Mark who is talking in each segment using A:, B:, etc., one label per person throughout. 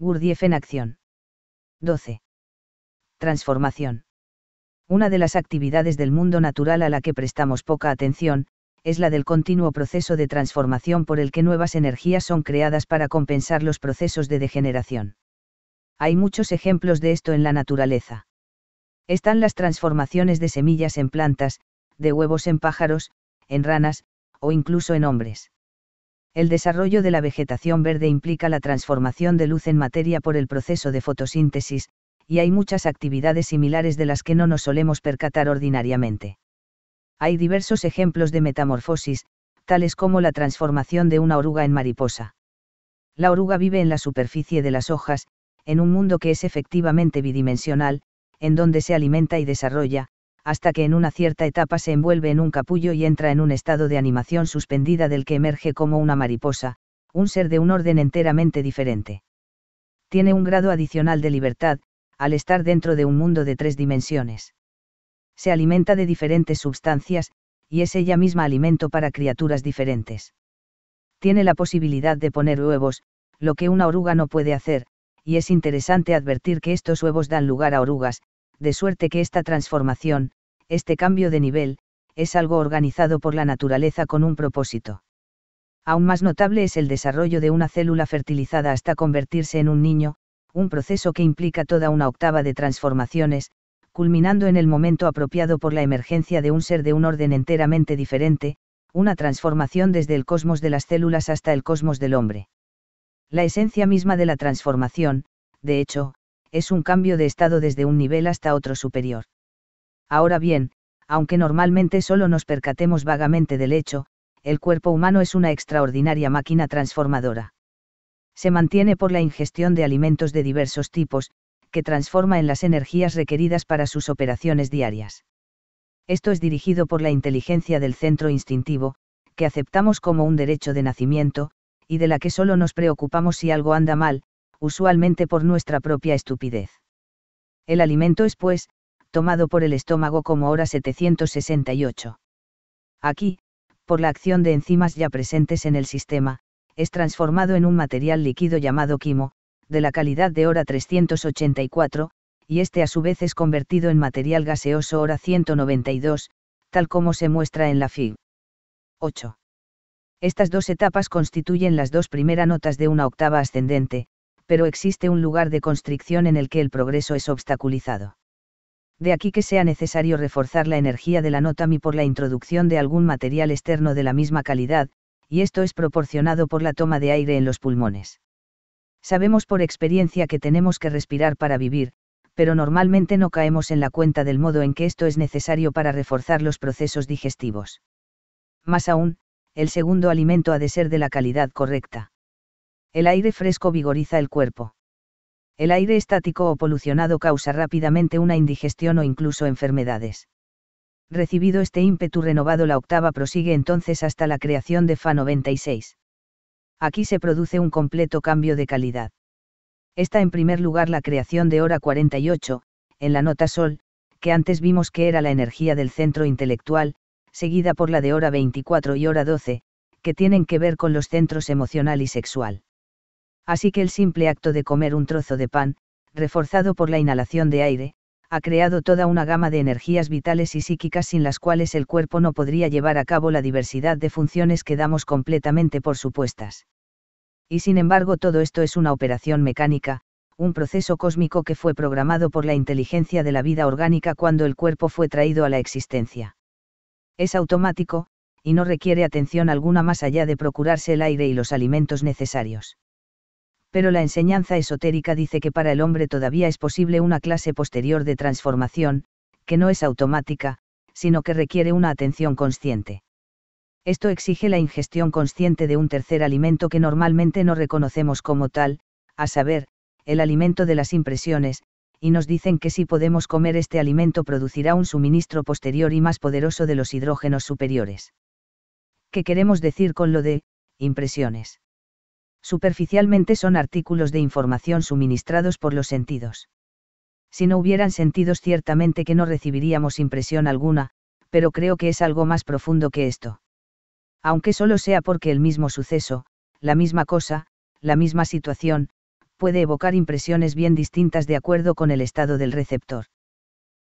A: Gurdjieff en acción. 12. Transformación. Una de las actividades del mundo natural a la que prestamos poca atención, es la del continuo proceso de transformación por el que nuevas energías son creadas para compensar los procesos de degeneración. Hay muchos ejemplos de esto en la naturaleza. Están las transformaciones de semillas en plantas, de huevos en pájaros, en ranas, o incluso en hombres. El desarrollo de la vegetación verde implica la transformación de luz en materia por el proceso de fotosíntesis, y hay muchas actividades similares de las que no nos solemos percatar ordinariamente. Hay diversos ejemplos de metamorfosis, tales como la transformación de una oruga en mariposa. La oruga vive en la superficie de las hojas, en un mundo que es efectivamente bidimensional, en donde se alimenta y desarrolla, hasta que en una cierta etapa se envuelve en un capullo y entra en un estado de animación suspendida del que emerge como una mariposa, un ser de un orden enteramente diferente. Tiene un grado adicional de libertad, al estar dentro de un mundo de 3 dimensiones. Se alimenta de diferentes sustancias, y es ella misma alimento para criaturas diferentes. Tiene la posibilidad de poner huevos, lo que una oruga no puede hacer, y es interesante advertir que estos huevos dan lugar a orugas, de suerte que esta transformación, este cambio de nivel, es algo organizado por la naturaleza con un propósito. Aún más notable es el desarrollo de una célula fertilizada hasta convertirse en un niño, un proceso que implica toda una octava de transformaciones, culminando en el momento apropiado por la emergencia de un ser de un orden enteramente diferente, una transformación desde el cosmos de las células hasta el cosmos del hombre. La esencia misma de la transformación, de hecho, es un cambio de estado desde un nivel hasta otro superior. Ahora bien, aunque normalmente solo nos percatemos vagamente del hecho, el cuerpo humano es una extraordinaria máquina transformadora. Se mantiene por la ingestión de alimentos de diversos tipos, que transforma en las energías requeridas para sus operaciones diarias. Esto es dirigido por la inteligencia del centro instintivo, que aceptamos como un derecho de nacimiento, y de la que solo nos preocupamos si algo anda mal, usualmente por nuestra propia estupidez. El alimento es, pues, tomado por el estómago como hora 768. Aquí, por la acción de enzimas ya presentes en el sistema, es transformado en un material líquido llamado quimo, de la calidad de hora 384, y este a su vez es convertido en material gaseoso hora 192, tal como se muestra en la Fig. 8. Estas dos etapas constituyen las dos primeras notas de una octava ascendente, pero existe un lugar de constricción en el que el progreso es obstaculizado. De aquí que sea necesario reforzar la energía de la nota Mi por la introducción de algún material externo de la misma calidad, y esto es proporcionado por la toma de aire en los pulmones. Sabemos por experiencia que tenemos que respirar para vivir, pero normalmente no caemos en la cuenta del modo en que esto es necesario para reforzar los procesos digestivos. Más aún, el segundo alimento ha de ser de la calidad correcta. El aire fresco vigoriza el cuerpo. El aire estático o polucionado causa rápidamente una indigestión o incluso enfermedades. Recibido este ímpetu renovado, la octava prosigue entonces hasta la creación de Fa 96. Aquí se produce un completo cambio de calidad. Está en primer lugar la creación de hora 48, en la nota Sol, que antes vimos que era la energía del centro intelectual, seguida por la de hora 24 y hora 12, que tienen que ver con los centros emocional y sexual. Así que el simple acto de comer un trozo de pan, reforzado por la inhalación de aire, ha creado toda una gama de energías vitales y psíquicas sin las cuales el cuerpo no podría llevar a cabo la diversidad de funciones que damos completamente por supuestas. Y sin embargo todo esto es una operación mecánica, un proceso cósmico que fue programado por la inteligencia de la vida orgánica cuando el cuerpo fue traído a la existencia. Es automático, y no requiere atención alguna más allá de procurarse el aire y los alimentos necesarios. Pero la enseñanza esotérica dice que para el hombre todavía es posible una clase posterior de transformación, que no es automática, sino que requiere una atención consciente. Esto exige la ingestión consciente de un tercer alimento que normalmente no reconocemos como tal, a saber, el alimento de las impresiones, y nos dicen que si podemos comer este alimento producirá un suministro posterior y más poderoso de los hidrógenos superiores. ¿Qué queremos decir con lo de impresiones? Superficialmente son artículos de información suministrados por los sentidos. Si no hubieran sentidos ciertamente que no recibiríamos impresión alguna, pero creo que es algo más profundo que esto. Aunque solo sea porque el mismo suceso, la misma cosa, la misma situación, puede evocar impresiones bien distintas de acuerdo con el estado del receptor.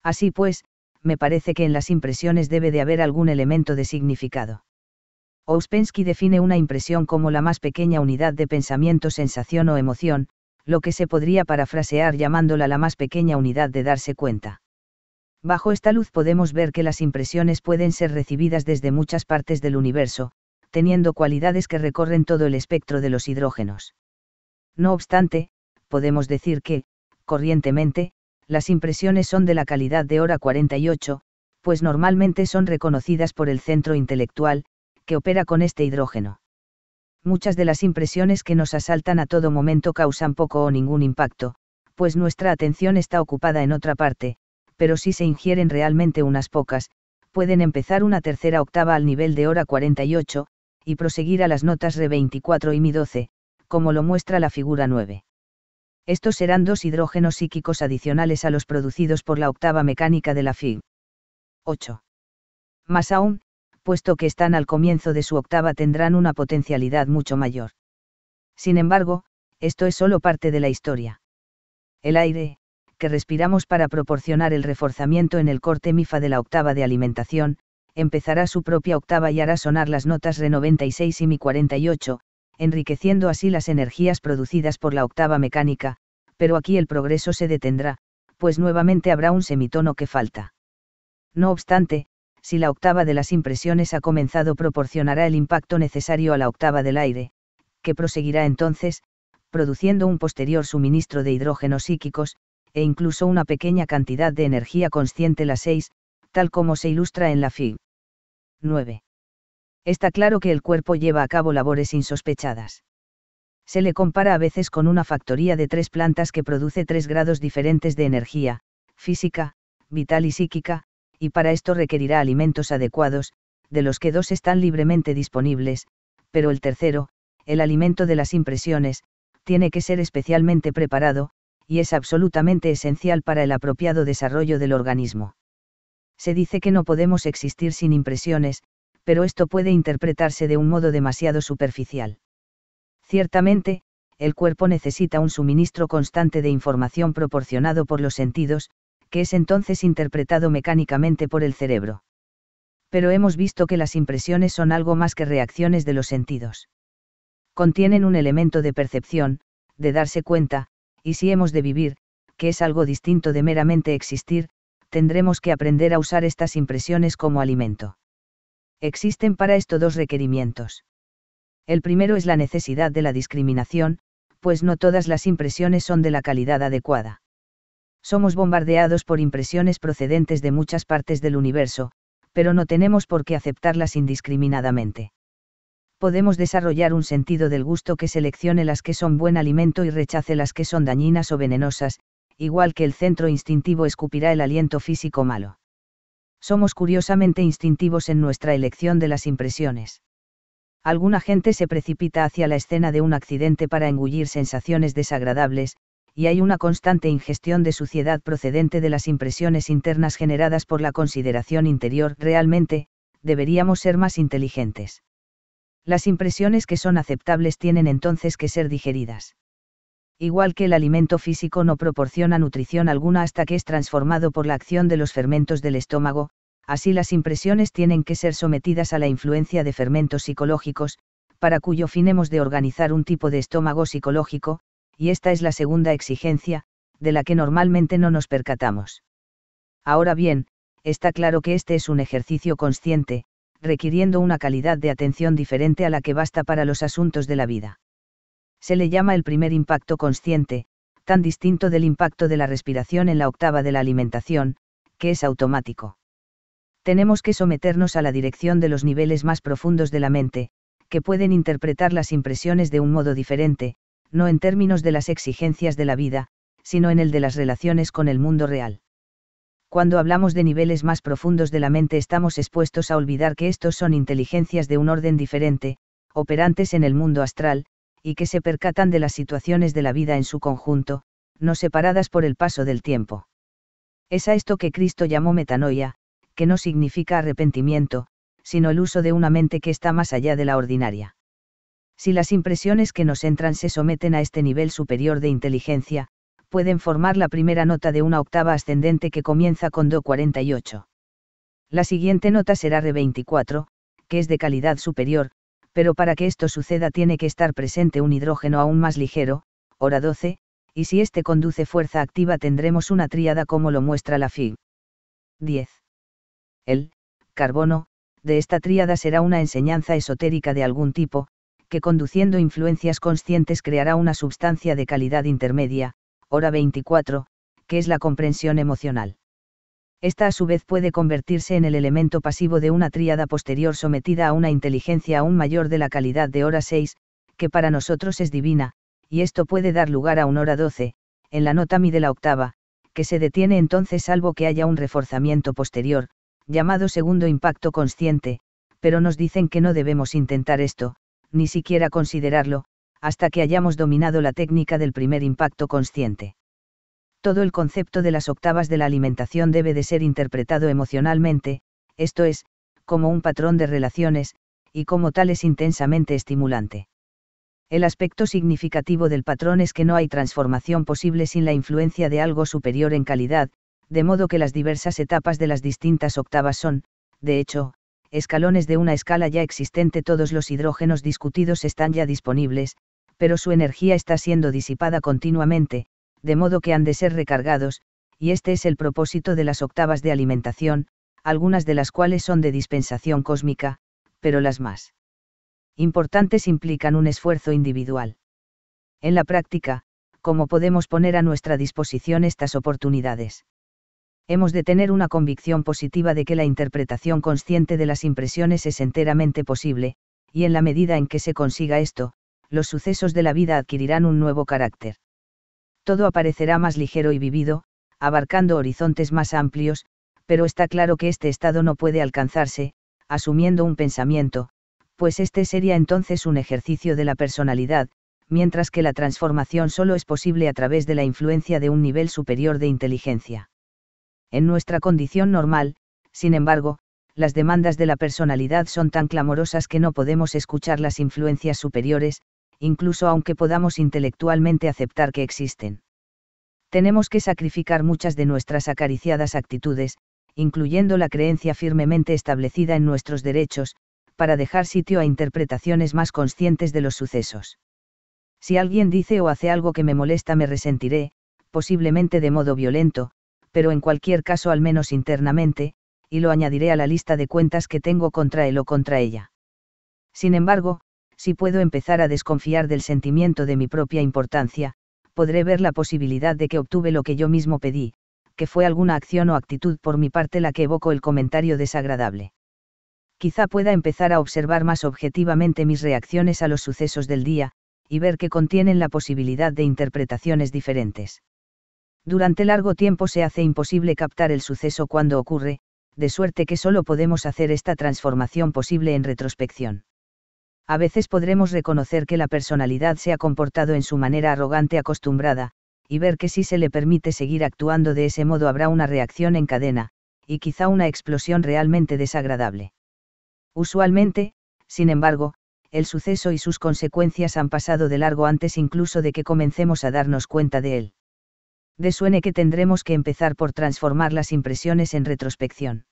A: Así pues, me parece que en las impresiones debe de haber algún elemento de significado. Ouspensky define una impresión como la más pequeña unidad de pensamiento, sensación o emoción, lo que se podría parafrasear llamándola la más pequeña unidad de darse cuenta. Bajo esta luz podemos ver que las impresiones pueden ser recibidas desde muchas partes del universo, teniendo cualidades que recorren todo el espectro de los hidrógenos. No obstante, podemos decir que, corrientemente, las impresiones son de la calidad de hora 48, pues normalmente son reconocidas por el centro intelectual, que opera con este hidrógeno. Muchas de las impresiones que nos asaltan a todo momento causan poco o ningún impacto, pues nuestra atención está ocupada en otra parte, pero si se ingieren realmente unas pocas, pueden empezar una tercera octava al nivel de hora 48, y proseguir a las notas re 24 y mi 12, como lo muestra la figura 9. Estos serán dos hidrógenos psíquicos adicionales a los producidos por la octava mecánica de la Fig. 8. Más aún, puesto que están al comienzo de su octava, tendrán una potencialidad mucho mayor. Sin embargo, esto es solo parte de la historia. El aire, que respiramos para proporcionar el reforzamiento en el corte MIFA de la octava de alimentación, empezará su propia octava y hará sonar las notas re 96 y mi 48, enriqueciendo así las energías producidas por la octava mecánica, pero aquí el progreso se detendrá, pues nuevamente habrá un semitono que falta. No obstante, si la octava de las impresiones ha comenzado, proporcionará el impacto necesario a la octava del aire, que proseguirá entonces, produciendo un posterior suministro de hidrógenos psíquicos, e incluso una pequeña cantidad de energía consciente, la 6, tal como se ilustra en la Fig. 9. Está claro que el cuerpo lleva a cabo labores insospechadas. Se le compara a veces con una factoría de 3 plantas que produce 3 grados diferentes de energía, física, vital y psíquica, y para esto requerirá alimentos adecuados, de los que 2 están libremente disponibles, pero el tercero, el alimento de las impresiones, tiene que ser especialmente preparado, y es absolutamente esencial para el apropiado desarrollo del organismo. Se dice que no podemos existir sin impresiones, pero esto puede interpretarse de un modo demasiado superficial. Ciertamente, el cuerpo necesita un suministro constante de información proporcionado por los sentidos, que es entonces interpretado mecánicamente por el cerebro. Pero hemos visto que las impresiones son algo más que reacciones de los sentidos. Contienen un elemento de percepción, de darse cuenta, y si hemos de vivir, que es algo distinto de meramente existir, tendremos que aprender a usar estas impresiones como alimento. Existen para esto 2 requerimientos. El primero es la necesidad de la discriminación, pues no todas las impresiones son de la calidad adecuada. Somos bombardeados por impresiones procedentes de muchas partes del universo, pero no tenemos por qué aceptarlas indiscriminadamente. Podemos desarrollar un sentido del gusto que seleccione las que son buen alimento y rechace las que son dañinas o venenosas, igual que el centro instintivo escupirá el aliento físico malo. Somos curiosamente instintivos en nuestra elección de las impresiones. Alguna gente se precipita hacia la escena de un accidente para engullir sensaciones desagradables, y hay una constante ingestión de suciedad procedente de las impresiones internas generadas por la consideración interior. Realmente, deberíamos ser más inteligentes. Las impresiones que son aceptables tienen entonces que ser digeridas. Igual que el alimento físico no proporciona nutrición alguna hasta que es transformado por la acción de los fermentos del estómago, así las impresiones tienen que ser sometidas a la influencia de fermentos psicológicos, para cuyo fin hemos de organizar un tipo de estómago psicológico, y esta es la segunda exigencia, de la que normalmente no nos percatamos. Ahora bien, está claro que este es un ejercicio consciente, requiriendo una calidad de atención diferente a la que basta para los asuntos de la vida. Se le llama el primer impacto consciente, tan distinto del impacto de la respiración en la octava de la alimentación, que es automático. Tenemos que someternos a la dirección de los niveles más profundos de la mente, que pueden interpretar las impresiones de un modo diferente, no en términos de las exigencias de la vida, sino en el de las relaciones con el mundo real. Cuando hablamos de niveles más profundos de la mente, estamos expuestos a olvidar que estos son inteligencias de un orden diferente, operantes en el mundo astral, y que se percatan de las situaciones de la vida en su conjunto, no separadas por el paso del tiempo. Es a esto que Cristo llamó metanoia, que no significa arrepentimiento, sino el uso de una mente que está más allá de la ordinaria. Si las impresiones que nos entran se someten a este nivel superior de inteligencia, pueden formar la primera nota de una octava ascendente que comienza con Do 48. La siguiente nota será Re 24, que es de calidad superior, pero para que esto suceda tiene que estar presente un hidrógeno aún más ligero, hora 12, y si este conduce fuerza activa tendremos una tríada como lo muestra la Fig. 10. El carbono de esta tríada será una enseñanza esotérica de algún tipo, que conduciendo influencias conscientes creará una substancia de calidad intermedia, hora 24, que es la comprensión emocional. Esta a su vez puede convertirse en el elemento pasivo de una tríada posterior sometida a una inteligencia aún mayor de la calidad de hora 6, que para nosotros es divina, y esto puede dar lugar a un hora 12, en la nota Mi de la octava, que se detiene entonces salvo que haya un reforzamiento posterior, llamado segundo impacto consciente, pero nos dicen que no debemos intentar esto, ni siquiera considerarlo, hasta que hayamos dominado la técnica del primer impacto consciente. Todo el concepto de las octavas de la alimentación debe de ser interpretado emocionalmente, esto es, como un patrón de relaciones, y como tal es intensamente estimulante. El aspecto significativo del patrón es que no hay transformación posible sin la influencia de algo superior en calidad, de modo que las diversas etapas de las distintas octavas son, de hecho, escalones de una escala ya existente. Todos los hidrógenos discutidos están ya disponibles, pero su energía está siendo disipada continuamente, de modo que han de ser recargados, y este es el propósito de las octavas de alimentación, algunas de las cuales son de dispensación cósmica, pero las más importantes implican un esfuerzo individual. En la práctica, ¿cómo podemos poner a nuestra disposición estas oportunidades? Hemos de tener una convicción positiva de que la interpretación consciente de las impresiones es enteramente posible, y en la medida en que se consiga esto, los sucesos de la vida adquirirán un nuevo carácter. Todo aparecerá más ligero y vivido, abarcando horizontes más amplios, pero está claro que este estado no puede alcanzarse, asumiendo un pensamiento, pues este sería entonces un ejercicio de la personalidad, mientras que la transformación solo es posible a través de la influencia de un nivel superior de inteligencia. En nuestra condición normal, sin embargo, las demandas de la personalidad son tan clamorosas que no podemos escuchar las influencias superiores, incluso aunque podamos intelectualmente aceptar que existen. Tenemos que sacrificar muchas de nuestras acariciadas actitudes, incluyendo la creencia firmemente establecida en nuestros derechos, para dejar sitio a interpretaciones más conscientes de los sucesos. Si alguien dice o hace algo que me molesta, me resentiré, posiblemente de modo violento, pero en cualquier caso al menos internamente, y lo añadiré a la lista de cuentas que tengo contra él o contra ella. Sin embargo, si puedo empezar a desconfiar del sentimiento de mi propia importancia, podré ver la posibilidad de que obtuve lo que yo mismo pedí, que fue alguna acción o actitud por mi parte la que evocó el comentario desagradable. Quizá pueda empezar a observar más objetivamente mis reacciones a los sucesos del día, y ver que contienen la posibilidad de interpretaciones diferentes. Durante largo tiempo se hace imposible captar el suceso cuando ocurre, de suerte que solo podemos hacer esta transformación posible en retrospección. A veces podremos reconocer que la personalidad se ha comportado en su manera arrogante acostumbrada, y ver que si se le permite seguir actuando de ese modo habrá una reacción en cadena, y quizá una explosión realmente desagradable. Usualmente, sin embargo, el suceso y sus consecuencias han pasado de largo antes incluso de que comencemos a darnos cuenta de él. De suene que tendremos que empezar por transformar las impresiones en retrospección.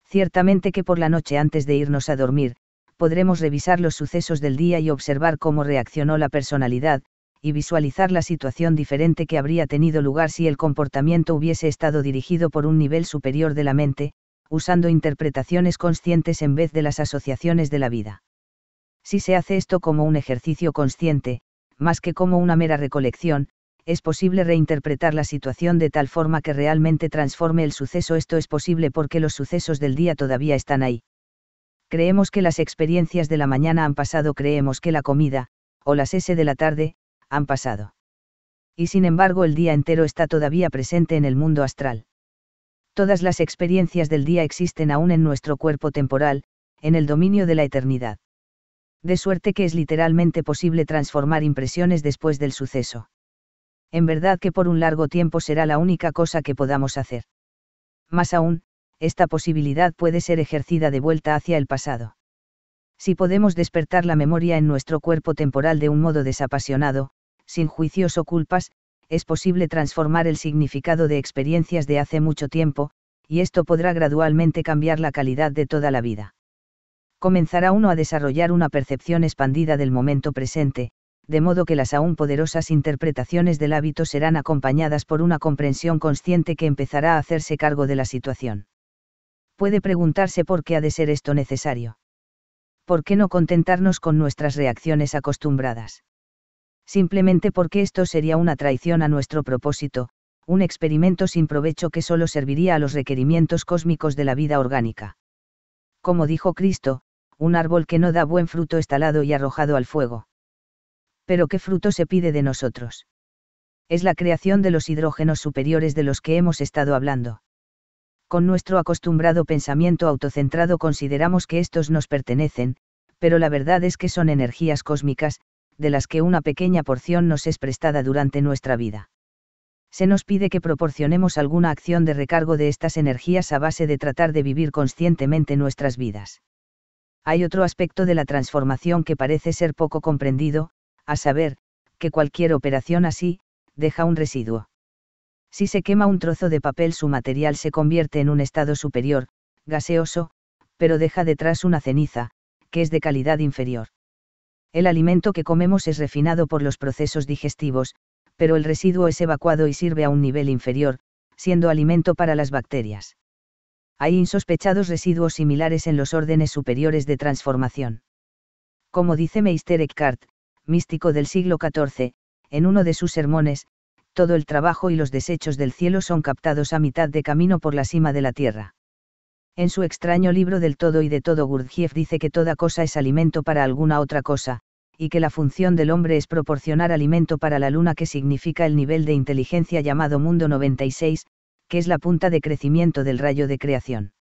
A: Ciertamente que por la noche antes de irnos a dormir, podremos revisar los sucesos del día y observar cómo reaccionó la personalidad, y visualizar la situación diferente que habría tenido lugar si el comportamiento hubiese estado dirigido por un nivel superior de la mente, usando interpretaciones conscientes en vez de las asociaciones de la vida. Si se hace esto como un ejercicio consciente, más que como una mera recolección, es posible reinterpretar la situación de tal forma que realmente transforme el suceso. Esto es posible porque los sucesos del día todavía están ahí. Creemos que las experiencias de la mañana han pasado, creemos que la comida, o las S de la tarde, han pasado. Y sin embargo el día entero está todavía presente en el mundo astral. Todas las experiencias del día existen aún en nuestro cuerpo temporal, en el dominio de la eternidad. De suerte que es literalmente posible transformar impresiones después del suceso. En verdad que por un largo tiempo será la única cosa que podamos hacer. Más aún, esta posibilidad puede ser ejercida de vuelta hacia el pasado. Si podemos despertar la memoria en nuestro cuerpo temporal de un modo desapasionado, sin juicios o culpas, es posible transformar el significado de experiencias de hace mucho tiempo, y esto podrá gradualmente cambiar la calidad de toda la vida. Comenzará uno a desarrollar una percepción expandida del momento presente, de modo que las aún poderosas interpretaciones del hábito serán acompañadas por una comprensión consciente que empezará a hacerse cargo de la situación. Puede preguntarse por qué ha de ser esto necesario. ¿Por qué no contentarnos con nuestras reacciones acostumbradas? Simplemente porque esto sería una traición a nuestro propósito, un experimento sin provecho que solo serviría a los requerimientos cósmicos de la vida orgánica. Como dijo Cristo, un árbol que no da buen fruto es talado y arrojado al fuego. Pero ¿qué fruto se pide de nosotros? Es la creación de los hidrógenos superiores de los que hemos estado hablando. Con nuestro acostumbrado pensamiento autocentrado consideramos que estos nos pertenecen, pero la verdad es que son energías cósmicas, de las que una pequeña porción nos es prestada durante nuestra vida. Se nos pide que proporcionemos alguna acción de recargo de estas energías a base de tratar de vivir conscientemente nuestras vidas. Hay otro aspecto de la transformación que parece ser poco comprendido, a saber, que cualquier operación así, deja un residuo. Si se quema un trozo de papel, su material se convierte en un estado superior, gaseoso, pero deja detrás una ceniza, que es de calidad inferior. El alimento que comemos es refinado por los procesos digestivos, pero el residuo es evacuado y sirve a un nivel inferior, siendo alimento para las bacterias. Hay insospechados residuos similares en los órdenes superiores de transformación. Como dice Meister Eckhart, místico del siglo XIV, en uno de sus sermones, todo el trabajo y los desechos del cielo son captados a mitad de camino por la cima de la tierra. En su extraño libro Del todo y de todo, Gurdjieff dice que toda cosa es alimento para alguna otra cosa, y que la función del hombre es proporcionar alimento para la luna, que significa el nivel de inteligencia llamado mundo 96, que es la punta de crecimiento del rayo de creación.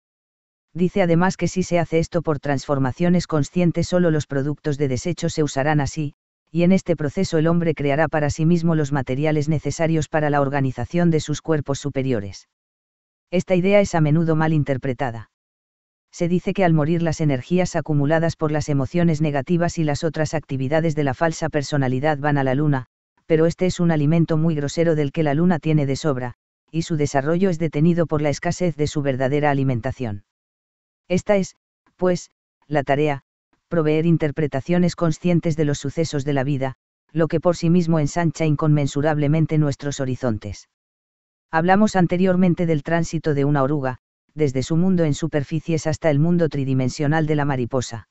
A: Dice además que si se hace esto por transformaciones conscientes, solo los productos de desecho se usarán así, y en este proceso el hombre creará para sí mismo los materiales necesarios para la organización de sus cuerpos superiores. Esta idea es a menudo mal interpretada. Se dice que al morir las energías acumuladas por las emociones negativas y las otras actividades de la falsa personalidad van a la luna, pero este es un alimento muy grosero del que la luna tiene de sobra, y su desarrollo es detenido por la escasez de su verdadera alimentación. Esta es, pues, la tarea, proveer interpretaciones conscientes de los sucesos de la vida, lo que por sí mismo ensancha inconmensurablemente nuestros horizontes. Hablamos anteriormente del tránsito de una oruga, desde su mundo en superficies hasta el mundo tridimensional de la mariposa.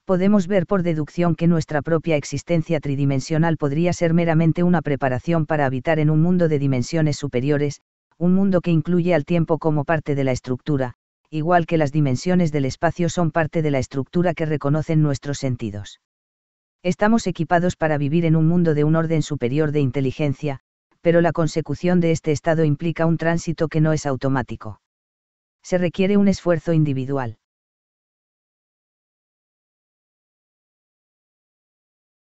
A: Podemos ver por deducción que nuestra propia existencia tridimensional podría ser meramente una preparación para habitar en un mundo de dimensiones superiores, un mundo que incluye al tiempo como parte de la estructura, igual que las dimensiones del espacio son parte de la estructura que reconocen nuestros sentidos. Estamos equipados para vivir en un mundo de un orden superior de inteligencia, pero la consecución de este estado implica un tránsito que no es automático. Se requiere un esfuerzo individual.